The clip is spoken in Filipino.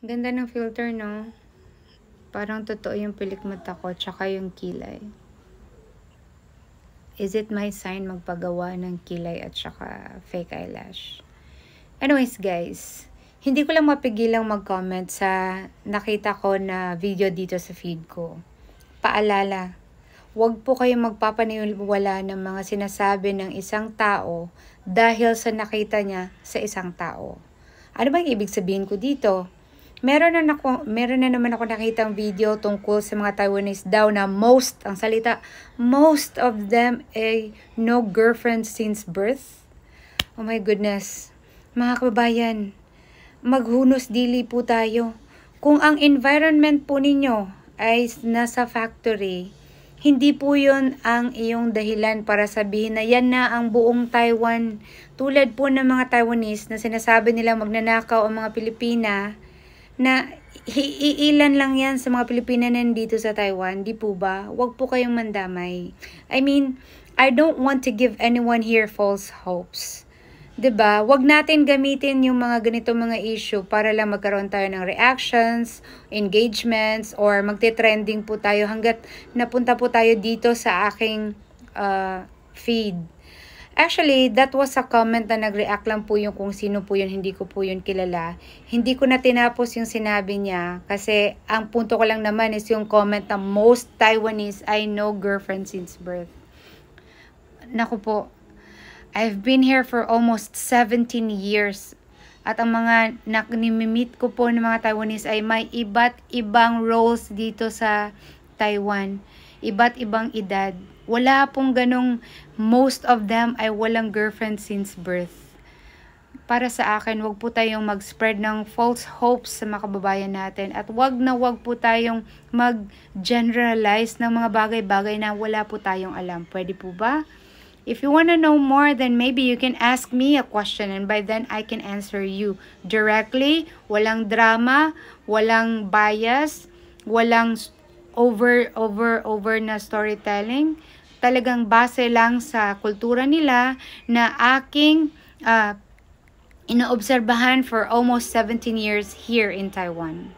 Ganda ng filter, no? Parang totoo yung pilik mata ko, tsaka yung kilay. Is it my sign magpagawa ng kilay at tsaka fake eyelash? Anyways, guys, hindi ko lang mapigilang mag-comment sa nakita ko na video dito sa feed ko. Paalala, huwag po kayong magpapaniwala ng mga sinasabi ng isang tao dahil sa nakita niya sa isang tao. Ano ba yung ibig sabihin ko dito? Meron na naman ako nakitang video tungkol sa mga Taiwanese daw na most of them ay no girlfriend since birth. Oh my goodness. Mga kababayan, maghunos dili po tayo. Kung ang environment po ninyo ay nasa factory, hindi po yun ang iyong dahilan para sabihin na yan na ang buong Taiwan. Tulad po ng mga Taiwanese na sinasabi nila magnanakaw ang mga Pilipina, na iilan lang yan sa mga Pilipina na nandito sa Taiwan, di po ba? Huwag po kayong mandamay. I mean, I don't want to give anyone here false hopes. 'Di ba? Huwag natin gamitin yung mga ganitong mga issue para lang magkaroon tayo ng reactions, engagements, or magte-trending po tayo hanggat napunta po tayo dito sa aking feed. Actually, that was a comment na nag-react lang po yung kung sino po yun, hindi ko po yun kilala. Hindi ko na tinapos yung sinabi niya kasi ang punto ko lang naman is yung comment na most Taiwanese ay no girlfriend since birth. Naku po, I've been here for almost 17 years. At ang mga nimimit ko po ng mga Taiwanese ay may iba't ibang roles dito sa Taiwan. Iba't ibang edad. Wala pong ganong, most of them ay walang girlfriend since birth. Para sa akin, wag po tayong mag-spread ng false hopes sa mga kababayan natin. At wag po tayong mag-generalize ng mga bagay-bagay na wala po tayong alam. Pwede po ba? If you want to know more, then maybe you can ask me a question and by then I can answer you directly. Walang drama, walang bias, walang over na storytelling. Talagang base lang sa kultura nila na aking inaobserbahan for almost 17 years here in Taiwan.